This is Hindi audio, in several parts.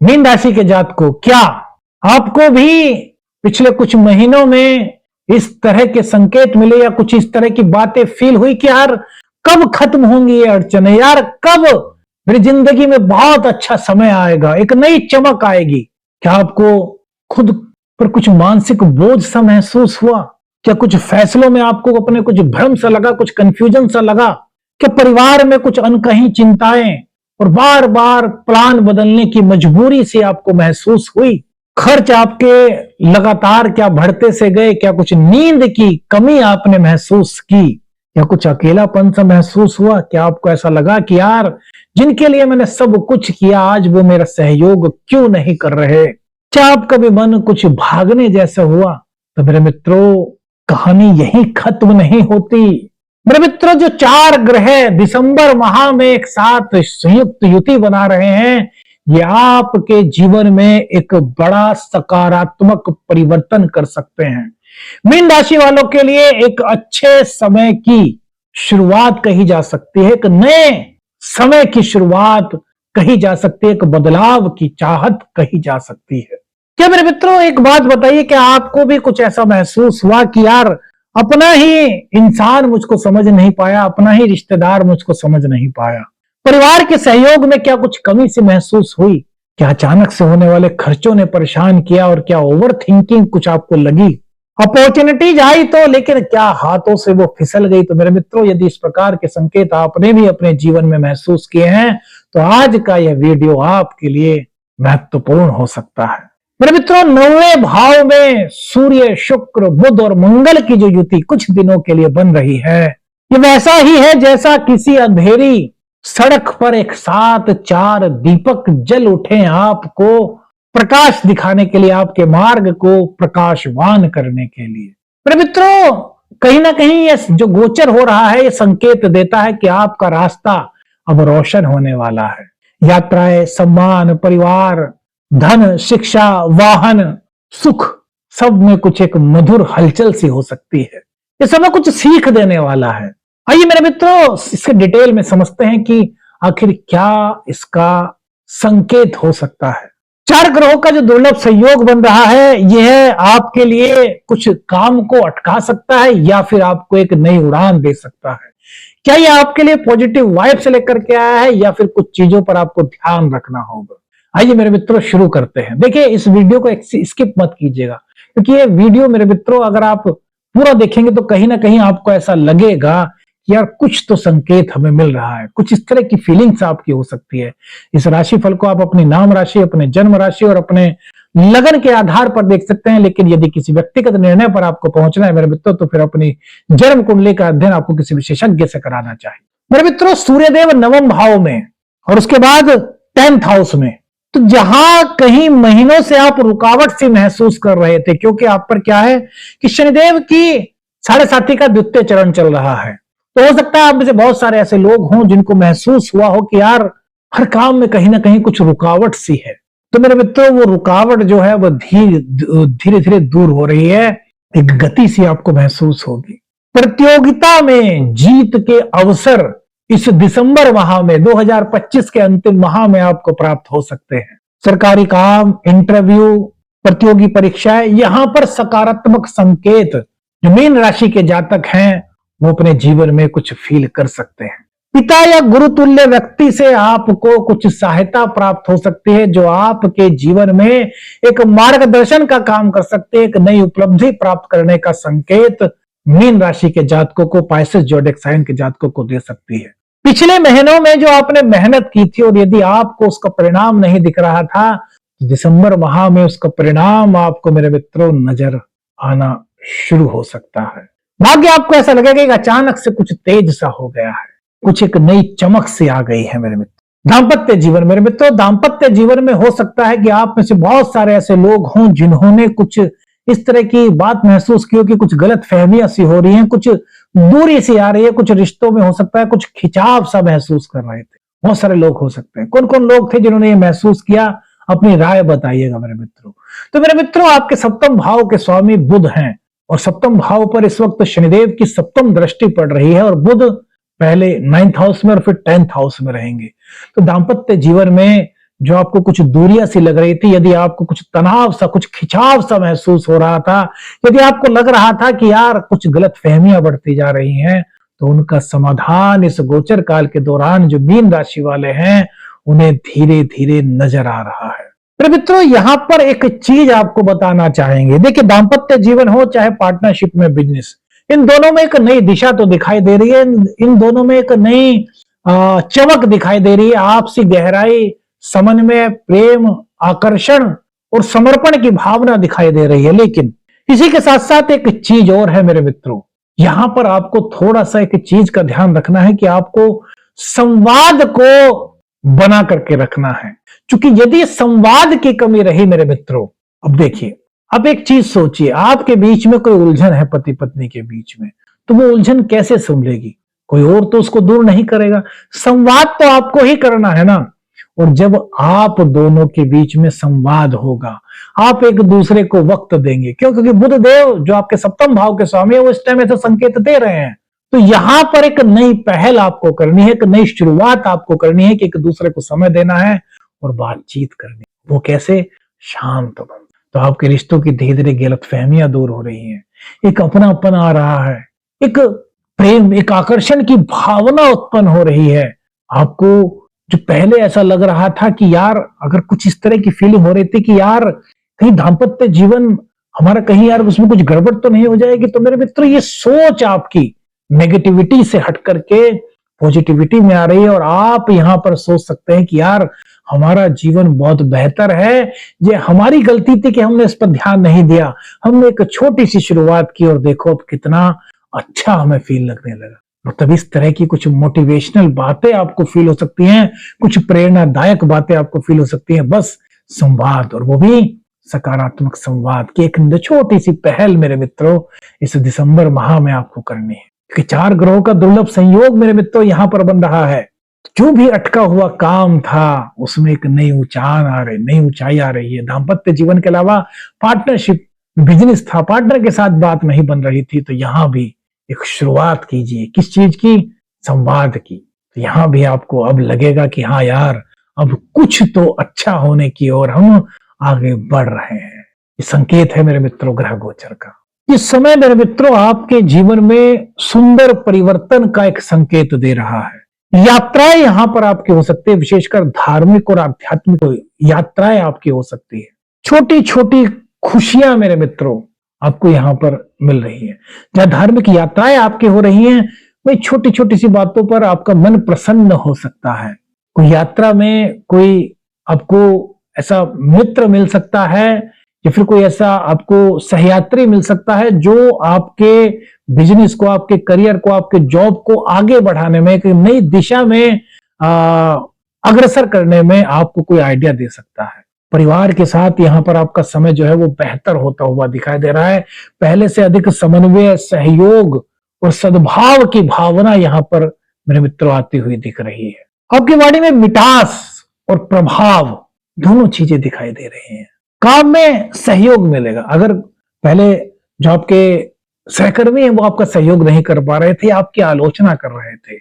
मीन राशि के जात को क्या आपको भी पिछले कुछ महीनों में इस तरह के संकेत मिले या कुछ इस तरह की बातें फील हुई कि यार कब खत्म होंगी ये अड़चने, यार कब मेरी जिंदगी में बहुत अच्छा समय आएगा, एक नई चमक आएगी। क्या आपको खुद पर कुछ मानसिक बोझ सा महसूस हुआ? क्या कुछ फैसलों में आपको अपने कुछ भ्रम सा लगा, कुछ कंफ्यूजन सा लगा? क्या परिवार में कुछ अनकही चिंताएं और बार बार प्लान बदलने की मजबूरी से आपको महसूस हुई? खर्च आपके लगातार क्या बढ़ते से गए? क्या कुछ नींद की कमी आपने महसूस की? या कुछ अकेलापन सा महसूस हुआ? क्या आपको ऐसा लगा कि यार जिनके लिए मैंने सब कुछ किया आज वो मेरा सहयोग क्यों नहीं कर रहे? क्या आपका भी मन कुछ भागने जैसा हुआ? तो मेरे मित्रों, कहानी यही खत्म नहीं होती। मेरे मित्रों, जो 4 ग्रह दिसंबर माह में एक साथ संयुक्त युति बना रहे हैं, ये आपके जीवन में एक बड़ा सकारात्मक परिवर्तन कर सकते हैं। मीन राशि वालों के लिए एक अच्छे समय की शुरुआत कही जा सकती है, एक नए समय की शुरुआत कही जा सकती है, एक बदलाव की चाहत कही जा सकती है। क्या मेरे मित्रों, एक बात बताइए, क्या आपको भी कुछ ऐसा महसूस हुआ कि यार अपना ही इंसान मुझको समझ नहीं पाया, अपना ही रिश्तेदार मुझको समझ नहीं पाया? परिवार के सहयोग में क्या कुछ कमी सी महसूस हुई? क्या अचानक से होने वाले खर्चों ने परेशान किया? और क्या ओवर थिंकिंग कुछ आपको लगी? अपॉर्चुनिटीज आई तो, लेकिन क्या हाथों से वो फिसल गई? तो मेरे मित्रों, यदि इस प्रकार के संकेत आपने भी अपने जीवन में महसूस किए हैं तो आज का यह वीडियो आपके लिए महत्वपूर्ण हो सकता है। मेरे मित्रों, 9वें भाव में सूर्य, शुक्र, बुध और मंगल की जो युति कुछ दिनों के लिए बन रही है, ये वैसा ही है जैसा किसी अंधेरी सड़क पर एक साथ 4 दीपक जल उठे, आपको प्रकाश दिखाने के लिए, आपके मार्ग को प्रकाशवान करने के लिए। मेरे मित्रों, कहीं ना कहीं ये जो गोचर हो रहा है, ये संकेत देता है कि आपका रास्ता अब रोशन होने वाला है। यात्राएं, सम्मान, परिवार, धन, शिक्षा, वाहन, सुख, सब में कुछ एक मधुर हलचल सी हो सकती है। ये समय कुछ सीख देने वाला है। आइए मेरे मित्रों, इसके डिटेल में समझते हैं कि आखिर क्या इसका संकेत हो सकता है। 4 ग्रहों का जो दुर्लभ संयोग बन रहा है, यह आपके लिए कुछ काम को अटका सकता है या फिर आपको एक नई उड़ान दे सकता है। क्या यह आपके लिए पॉजिटिव वाइब से लेकर के आया है या फिर कुछ चीजों पर आपको ध्यान रखना होगा? आइए मेरे मित्रों, शुरू करते हैं। देखिए, इस वीडियो को स्किप मत कीजिएगा, क्योंकि ये वीडियो मेरे मित्रों अगर आप पूरा देखेंगे तो कहीं ना कहीं आपको ऐसा लगेगा कि यार कुछ तो संकेत हमें मिल रहा है, कुछ इस तरह की फीलिंग्स आपकी हो सकती है। इस राशिफल को आप अपनी नाम राशि, अपने जन्म राशि और अपने लगन के आधार पर देख सकते हैं, लेकिन यदि किसी व्यक्तिगत निर्णय पर आपको पहुंचना है मेरे मित्रों, तो फिर अपनी जन्म कुंडली का अध्ययन आपको किसी विशेषज्ञ से कराना चाहिए। मेरे मित्रों, सूर्यदेव 9वें भाव में और उसके बाद 10th हाउस में, तो जहां कहीं महीनों से आप रुकावट सी महसूस कर रहे थे, क्योंकि आप पर क्या है कि शनिदेव की 7.5 का द्वितीय चरण चल रहा है। तो हो सकता है आप में से बहुत सारे ऐसे लोग हों जिनको महसूस हुआ हो कि यार हर काम में कहीं ना कहीं कुछ रुकावट सी है। तो मेरे मित्रों, वो रुकावट जो है वो धीरे धीरे दूर हो रही है, एक गति सी आपको महसूस होगी। प्रतियोगिता में जीत के अवसर इस दिसंबर माह में, 2025 के अंतिम माह में आपको प्राप्त हो सकते हैं। सरकारी काम, इंटरव्यू, प्रतियोगी परीक्षाएं, यहां पर सकारात्मक संकेत जो मीन राशि के जातक हैं वो अपने जीवन में कुछ फील कर सकते हैं। पिता या गुरुतुल्य व्यक्ति से आपको कुछ सहायता प्राप्त हो सकती है, जो आपके जीवन में एक मार्गदर्शन का काम कर सकते हैं, एक नई उपलब्धि प्राप्त करने का संकेत मीन राशि के जातकों को, पाइसेस ज़ोडिएक साइन के जातकों को दे सकती है। पिछले महीनों में जो आपने मेहनत की थी और यदि आपको उसका परिणाम नहीं दिख रहा था, तो दिसंबर माह में उसका परिणाम आपको मेरे मित्रों नजर आना शुरू हो सकता है। भाग्य आपको ऐसा लगेगा कि अचानक से कुछ तेज सा हो गया है, कुछ एक नई चमक सी आ गई है मेरे मित्र। दाम्पत्य जीवन, मेरे मित्रों, दाम्पत्य जीवन में हो सकता है कि आप में से बहुत सारे ऐसे लोग हों जिन्होंने कुछ इस तरह की बात महसूस की हो कि कुछ गलत फहमियां सी हो रही हैं, कुछ दूरी सी आ रही है, कुछ रिश्तों में हो सकता है कुछ खिंचाव सा महसूस कर रहे थे। बहुत सारे लोग हो सकते हैं। कौन कौन लोग थे जिन्होंने ये महसूस किया? अपनी राय बताइएगा मेरे मित्रों। तो मेरे मित्रों, आपके 7वें भाव के स्वामी बुध हैं और 7वें भाव पर इस वक्त शनिदेव की 7वीं दृष्टि पड़ रही है और बुध पहले 9th हाउस में और फिर 10th हाउस में रहेंगे। तो दाम्पत्य जीवन में जो आपको कुछ दूरियां सी लग रही थी, यदि आपको कुछ तनाव सा, कुछ खिंचाव सा महसूस हो रहा था, यदि आपको लग रहा था कि यार कुछ गलत फहमियां बढ़ती जा रही हैं, तो उनका समाधान इस गोचर काल के दौरान जो मीन राशि वाले हैं उन्हें धीरे धीरे नजर आ रहा है। मेरे मित्रों, यहां पर एक चीज आपको बताना चाहेंगे। देखिए, दाम्पत्य जीवन हो चाहे पार्टनरशिप में बिजनेस, इन दोनों में एक नई दिशा तो दिखाई दे रही है, इन दोनों में एक नई चमक दिखाई दे रही है। आपसी गहराई, समन्वय, प्रेम, आकर्षण और समर्पण की भावना दिखाई दे रही है। लेकिन इसी के साथ साथ एक चीज और है मेरे मित्रों, यहां पर आपको थोड़ा सा एक चीज का ध्यान रखना है कि आपको संवाद को बना करके रखना है। क्योंकि यदि संवाद की कमी रही मेरे मित्रों, अब देखिए, अब एक चीज सोचिए, आपके बीच में कोई उलझन है, पति पत्नी के बीच में, तो वो उलझन कैसे संभलेगी? कोई और तो उसको दूर नहीं करेगा, संवाद तो आपको ही करना है ना। और जब आप दोनों के बीच में संवाद होगा, आप एक दूसरे को वक्त देंगे, क्यों? क्योंकि बुध देव जो आपके सप्तम भाव के स्वामी है वो इस टाइम ऐसा संकेत दे रहे हैं। तो यहां पर एक नई पहल आपको करनी है, एक नई शुरुआत आपको करनी है कि एक दूसरे को समय देना है और बातचीत करनी। वो कैसे? शांत बन। तो आपके रिश्तों की धीरे धीरे गलतफहमियां दूर हो रही हैं, एक अपनापन आ रहा है, एक प्रेम, एक आकर्षण की भावना उत्पन्न हो रही है। आपको जो पहले ऐसा लग रहा था कि यार, अगर कुछ इस तरह की फीलिंग हो रही थी कि यार कहीं दाम्पत्य जीवन हमारा, कहीं यार उसमें कुछ गड़बड़ तो नहीं हो जाएगी, तो मेरे मित्रों ये सोच आपकी नेगेटिविटी से हट करके पॉजिटिविटी में आ रही है और आप यहां पर सोच सकते हैं कि यार हमारा जीवन बहुत बेहतर है। ये हमारी गलती थी कि हमने इस पर ध्यान नहीं दिया, हमने एक छोटी सी शुरुआत की और देखो अब कितना अच्छा हमें फील लगने लगा। तब इस तरह की कुछ मोटिवेशनल बातें आपको फील हो सकती हैं, कुछ प्रेरणादायक बातें आपको फील हो सकती हैं। बस संवाद, और वो भी सकारात्मक संवाद की एक छोटी सी पहल मेरे मित्रों इस दिसंबर माह में आपको करनी है। कि 4 ग्रहों का दुर्लभ संयोग मेरे मित्रों यहां पर बन रहा है। जो भी अटका हुआ काम था उसमें एक नई ऊंचाई आ रही है। दाम्पत्य जीवन के अलावा पार्टनरशिप, बिजनेस था, पार्टनर के साथ बात नहीं बन रही थी, तो यहां भी एक शुरुआत कीजिए। किस चीज की? संवाद की। तो यहां भी आपको अब लगेगा कि हाँ यार, अब कुछ तो अच्छा होने की ओर हम आगे बढ़ रहे हैं। ये संकेत है मेरे मित्रों ग्रह गोचर का। इस समय मेरे मित्रों आपके जीवन में सुंदर परिवर्तन का एक संकेत दे रहा है। यात्राएं यहां पर आपकी हो सकती है, विशेषकर धार्मिक और आध्यात्मिक यात्राएं आपकी हो सकती है। छोटी छोटी खुशियां मेरे मित्रों आपको यहां पर मिल रही है। जहां धार्मिक यात्राएं आपकी हो रही हैं, वही छोटी छोटी सी बातों पर आपका मन प्रसन्न हो सकता है। कोई यात्रा में कोई आपको ऐसा मित्र मिल सकता है, या फिर कोई ऐसा आपको सहयात्री मिल सकता है जो आपके बिजनेस को, आपके करियर को, आपके जॉब को आगे बढ़ाने में, एक नई दिशा में अग्रसर करने में आपको कोई आइडिया दे सकता है। परिवार के साथ यहां पर आपका समय जो है वो बेहतर होता हुआ दिखाई दे रहा है। पहले से अधिक समन्वय, सहयोग और सद्भाव की भावना यहां पर मेरे मित्रों आती हुई दिख रही है। आपकी वाणी में मिठास और प्रभाव दोनों चीजें दिखाई दे रही हैं। काम में सहयोग मिलेगा। अगर पहले जो आपके सहकर्मी हैं वो आपका सहयोग नहीं कर पा रहे थे, आपकी आलोचना कर रहे थे,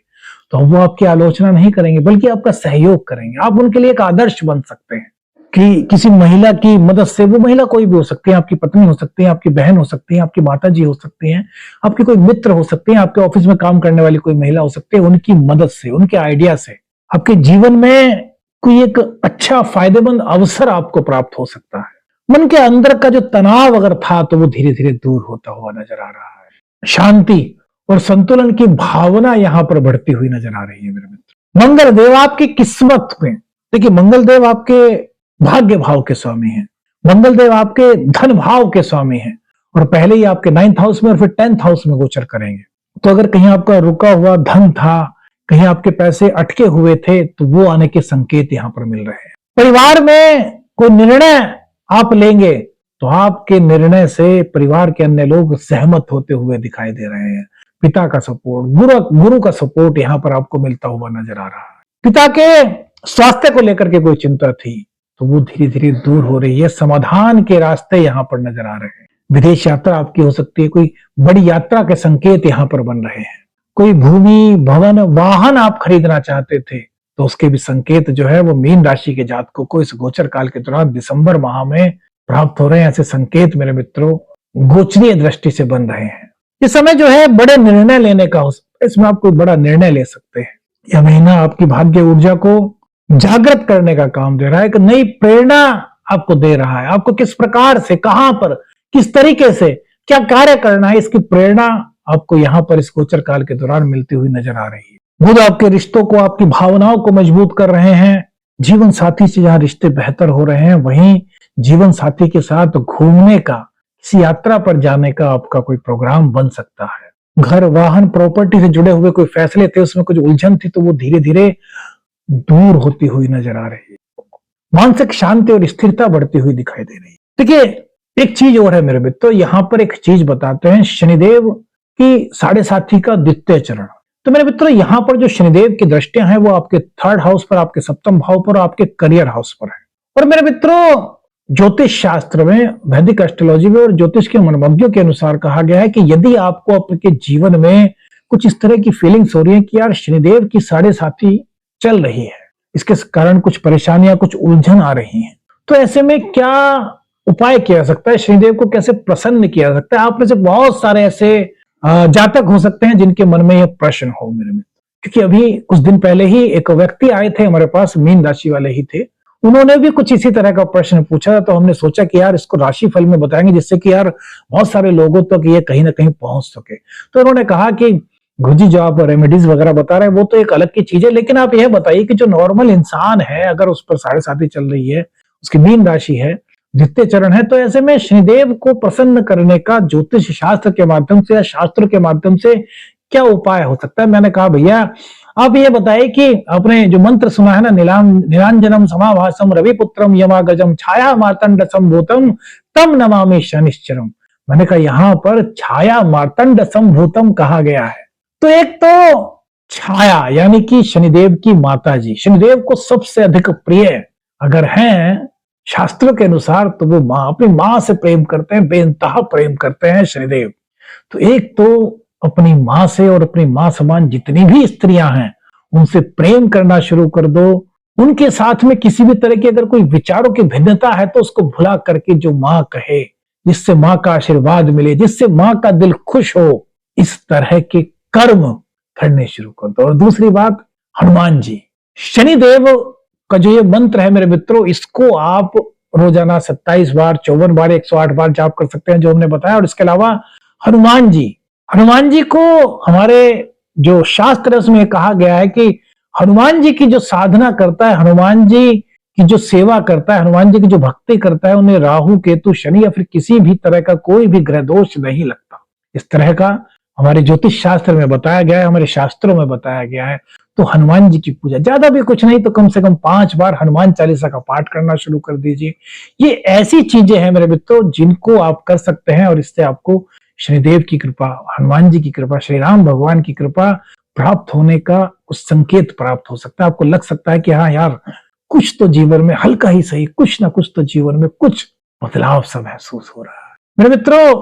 तो वो आपकी आलोचना नहीं करेंगे बल्कि आपका सहयोग करेंगे। आप उनके लिए एक आदर्श बन सकते हैं कि किसी महिला की मदद से, वो महिला कोई भी हो सकती है, आपकी पत्नी हो सकती है, आपकी बहन हो सकती है, आपकी माता जी हो सकती हैं, आपके कोई मित्र हो सकते हैं, आपके ऑफिस में काम करने वाली कोई महिला हो सकती है, उनकी मदद से, उनके आइडिया से आपके जीवन में कोई एक अच्छा फायदेमंद अवसर आपको प्राप्त हो सकता है। मन के अंदर का जो तनाव अगर था तो वो धीरे धीरे दूर होता हुआ नजर आ रहा है। शांति और संतुलन की भावना यहां पर बढ़ती हुई नजर आ रही है मेरे मित्र। मंगल देव आपकी किस्मत में, देखिए मंगल देव आपके भाग्य भाव के स्वामी हैं, मंगल देव आपके धन भाव के स्वामी हैं, और पहले ही आपके 9th हाउस में और फिर 10th हाउस में गोचर करेंगे। तो अगर कहीं आपका रुका हुआ धन था, कहीं आपके पैसे अटके हुए थे, तो वो आने के संकेत यहां पर मिल रहे हैं। परिवार में कोई निर्णय आप लेंगे तो आपके निर्णय से परिवार के अन्य लोग सहमत होते हुए दिखाई दे रहे हैं। पिता का सपोर्ट, गुरु का सपोर्ट यहां पर आपको मिलता हुआ नजर आ रहा है। पिता के स्वास्थ्य को लेकर के कोई चिंता थी तो वो धीरे धीरे दूर हो रही है। समाधान के रास्ते यहां पर नजर आ रहे हैं। विदेश यात्रा आपकी हो सकती है, कोई बड़ी यात्रा के संकेत यहां पर बन रहे हैं। कोई भूमि, भवन, वाहन आप खरीदना चाहते थे तो उसके भी संकेत जो है वो मीन राशि के जातकों को इस गोचर काल के दौरान दिसंबर माह में प्राप्त हो रहे हैं। ऐसे संकेत मेरे मित्रों गोचरीय दृष्टि से बन रहे हैं। इस समय जो है बड़े निर्णय लेने का हो सकता है, इसमें आप कोई बड़ा निर्णय ले सकते हैं। यह महीना आपकी भाग्य ऊर्जा को जागृत करने का काम दे रहा है, एक नई प्रेरणा आपको दे रहा है। आपको किस प्रकार से, कहां पर, किस तरीके से क्या कार्य करना है, इसकी प्रेरणा आपको यहाँ पर इस गोचर काल के दौरान मिलती हुई नजर आ रही है। बुध आपके रिश्तों को, आपकी भावनाओं को मजबूत कर रहे हैं। जीवन साथी से जहां रिश्ते बेहतर हो रहे हैं, वहीं जीवन साथी के साथ घूमने का, किसी यात्रा पर जाने का आपका कोई प्रोग्राम बन सकता है। घर, वाहन, प्रॉपर्टी से जुड़े हुए कोई फैसले थे, उसमें कुछ उलझन थी, तो वो धीरे धीरे दूर होती हुई नजर आ रही है। मानसिक शांति और स्थिरता बढ़ती हुई दिखाई दे रही है। देखिए एक चीज और है मेरे मित्रों, यहां पर एक चीज बताते हैं, शनिदेव की साढ़े साथी का द्वितीय चरण। तो मेरे मित्रों यहाँ पर जो शनिदेव की दृष्टियां हैं वो आपके 3rd हाउस पर, आपके 7th भाव पर, आपके करियर हाउस पर है। और मेरे मित्रों ज्योतिष शास्त्र में, वैदिक एस्ट्रोलॉजी में और ज्योतिष के मनोविज्ञों के अनुसार कहा गया है कि यदि आपको आपके जीवन में कुछ इस तरह की फीलिंग्स हो रही है कि यार शनिदेव की साढ़े साथी चल रही है, इसके कारण कुछ परेशानियां, कुछ उलझन आ रही हैं, तो ऐसे में क्या उपाय किया जा सकता है, शनिदेव को कैसे प्रसन्न किया जा सकता है। आप में से बहुत सारे ऐसे जातक हो सकते हैं जिनके मन में यह प्रश्न हो मेरे में, क्योंकि अभी कुछ दिन पहले ही एक व्यक्ति आए थे हमारे पास, मीन राशि वाले ही थे, उन्होंने भी कुछ इसी तरह का प्रश्न पूछा था। तो हमने सोचा कि यार इसको राशि फल में बताएंगे, जिससे कि यार बहुत सारे लोगों तक ये कहीं ना कहीं पहुंच सके। तो उन्होंने कहा कि गुरुजी जो आप रेमेडीज वगैरह बता रहे हैं वो तो एक अलग की चीज है, लेकिन आप यह बताइए कि जो नॉर्मल इंसान है, अगर उस पर साढ़े साथी चल रही है, उसकी मीन राशि है, द्वितीय चरण है, तो ऐसे में शनिदेव को प्रसन्न करने का ज्योतिष शास्त्र के माध्यम से या शास्त्र के माध्यम से क्या उपाय हो सकता है। मैंने कहा भैया आप ये बताइए कि आपने जो मंत्र सुना है ना, नीलांजनम समाभासम रविपुत्रम यमागजम छाया मार्तंड संभूतम तम नमामि शनिश्चरम। मैंने कहा यहाँ पर छाया मार्तंड संभूतम कहा गया है, तो एक तो छाया यानी कि शनिदेव की माता जी, शनिदेव को सबसे अधिक प्रिय अगर हैं शास्त्रों के अनुसार तो वो माँ, अपनी माँ से प्रेम करते हैं, बेइंतहा प्रेम करते हैं शनिदेव। तो एक तो अपनी माँ से और अपनी माँ समान जितनी भी स्त्रियां हैं उनसे प्रेम करना शुरू कर दो। उनके साथ में किसी भी तरह की अगर कोई विचारों की भिन्नता है तो उसको भुला करके जो माँ कहे, जिससे माँ का आशीर्वाद मिले, जिससे माँ का दिल खुश हो, इस तरह के कर्म करने शुरू कर दो। और दूसरी बात, हनुमान जी, शनिदेव का जो ये मंत्र है मेरे मित्रों, इसको आप रोजाना 27 बार, 54 बार, 108 बार जाप कर सकते हैं जो हमने बताया। और इसके अलावा हनुमान जी को हमारे जो शास्त्र है उसमें कहा गया है कि हनुमान जी की जो साधना करता है, हनुमान जी की जो सेवा करता है, हनुमान जी की जो भक्ति करता है, उन्हें राहु, केतु, शनि या फिर किसी भी तरह का कोई भी ग्रह दोष नहीं लगता। इस तरह का हमारे ज्योतिष शास्त्र में बताया गया है, हमारे शास्त्रों में बताया गया है। तो हनुमान जी की पूजा, ज्यादा भी कुछ नहीं तो कम से कम 5 बार हनुमान चालीसा का पाठ करना शुरू कर दीजिए। ये ऐसी चीजें हैं मेरे मित्रों जिनको आप कर सकते हैं और इससे आपको शनिदेव की कृपा, हनुमान जी की कृपा, श्री राम भगवान की कृपा प्राप्त होने का कुछ संकेत प्राप्त हो सकता है। आपको लग सकता है कि हाँ यार कुछ तो जीवन में, हल्का ही सही, कुछ ना कुछ तो जीवन में कुछ बदलाव सा महसूस हो रहा है। मेरे मित्रों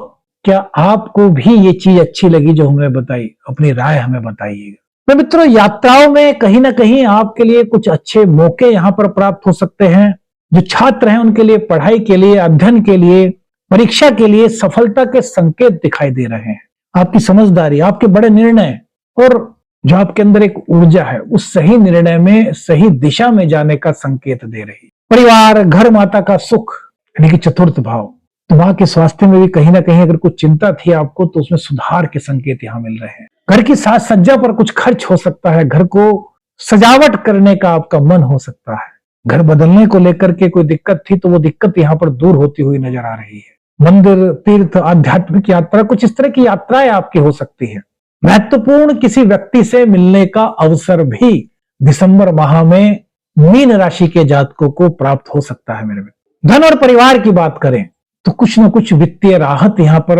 क्या आपको भी ये चीज अच्छी लगी जो हमने बताई? अपनी राय हमें बताइएगा। मेरे मित्रों यात्राओं में कहीं ना कहीं आपके लिए कुछ अच्छे मौके यहाँ पर प्राप्त हो सकते हैं। जो छात्र हैं उनके लिए पढ़ाई के लिए, अध्ययन के लिए, परीक्षा के लिए सफलता के संकेत दिखाई दे रहे हैं। आपकी समझदारी, आपके बड़े निर्णय और जो आपके अंदर एक ऊर्जा है उस सही निर्णय में, सही दिशा में जाने का संकेत दे रही। परिवार, घर, माता का सुख यानी कि 4th भाव, तो मां के स्वास्थ्य में भी कहीं ना कहीं अगर कुछ चिंता थी आपको तो उसमें सुधार के संकेत यहाँ मिल रहे हैं। घर की साज सज्जा पर कुछ खर्च हो सकता है, घर को सजावट करने का आपका मन हो सकता है, घर बदलने को लेकर के कोई दिक्कत थी तो वो दिक्कत यहाँ पर दूर होती हुई नजर आ रही है। मंदिर, तीर्थ, आध्यात्मिक यात्रा, कुछ इस तरह की यात्राएं आपकी हो सकती है। महत्वपूर्ण किसी व्यक्ति से मिलने का अवसर भी दिसंबर माह में मीन राशि के जातकों को प्राप्त हो सकता है। मेरे धन और परिवार की बात करें तो कुछ न कुछ वित्तीय राहत यहाँ पर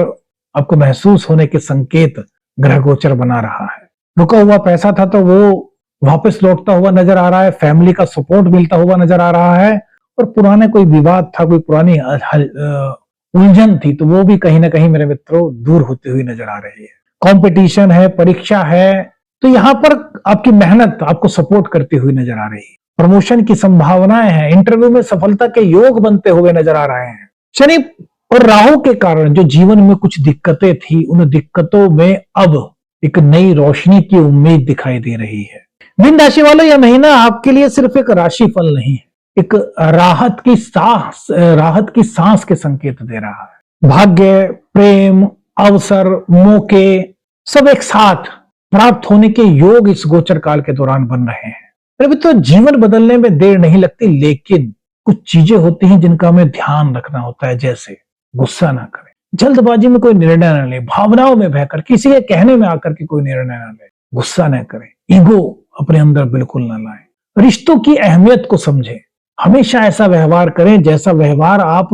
आपको महसूस होने के संकेत ग्रह गोचर बना रहा है। रुका हुआ पैसा था तो वो वापस लौटता हुआ नजर आ रहा है, फैमिली का सपोर्ट मिलता हुआ नजर आ रहा है, और पुराने कोई विवाद था, कोई पुरानी उलझन थी तो वो भी कहीं ना कहीं मेरे मित्रों दूर होती हुई नजर आ रही है। कंपटीशन है, परीक्षा है, तो यहां पर आपकी मेहनत आपको सपोर्ट करती हुई नजर आ रही है। प्रमोशन की संभावनाएं हैं, इंटरव्यू में सफलता के योग बनते हुए नजर आ रहे हैं। शनि और राहु के कारण जो जीवन में कुछ दिक्कतें थी, उन दिक्कतों में अब एक नई रोशनी की उम्मीद दिखाई दे रही है। मीन राशि वालों, यह महीना आपके लिए सिर्फ एक राशि फल नहीं है, एक राहत की सांस के संकेत दे रहा है। भाग्य, प्रेम, अवसर, मौके सब एक साथ प्राप्त होने के योग इस गोचर काल के दौरान बन रहे हैं। अभी तो जीवन बदलने में देर नहीं लगती, लेकिन कुछ चीजें होती हैं जिनका हमें ध्यान रखना होता है। जैसे गुस्सा ना करें, जल्दबाजी में कोई निर्णय ना ले, भावनाओं में बहकर किसी के कहने में आकर के कोई निर्णय ना ले, गुस्सा ना करें, ईगो अपने अंदर बिल्कुल ना लाएं, रिश्तों की अहमियत को समझें, हमेशा ऐसा व्यवहार करें जैसा व्यवहार आप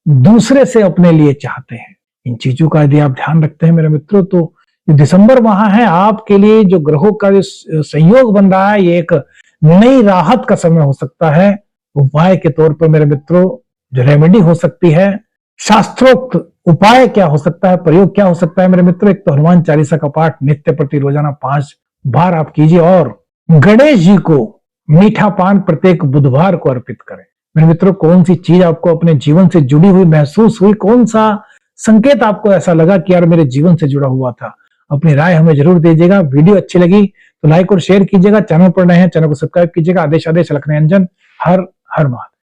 दूसरे से अपने लिए चाहते हैं। इन चीजों का यदि आप ध्यान रखते हैं मेरे मित्रों, तो दिसंबर माह है आपके लिए, जो ग्रहों का जो संयोग बन रहा है, ये एक नई राहत का समय हो सकता है। उपाय के तौर पर मेरे मित्रों, जो रेमेडी हो सकती है, शास्त्रोक्त उपाय क्या हो सकता है, प्रयोग क्या हो सकता है मेरे मित्रों, एक तो हनुमान चालीसा का पाठ नित्य प्रति रोजाना 5 बार आप कीजिए और गणेश जी को मीठा पान प्रत्येक बुधवार को अर्पित करें। मेरे मित्रों, कौन सी चीज आपको अपने जीवन से जुड़ी हुई महसूस हुई, कौन सा संकेत आपको ऐसा लगा कि यार मेरे जीवन से जुड़ा हुआ था, अपनी राय हमें जरूर दीजिएगा। वीडियो अच्छी लगी तो लाइक और शेयर कीजिएगा। चैनल पर नए हैं, चैनल को सब्सक्राइब कीजिएगा। आदेश लखनऊ अंजन, हर हर महादेव।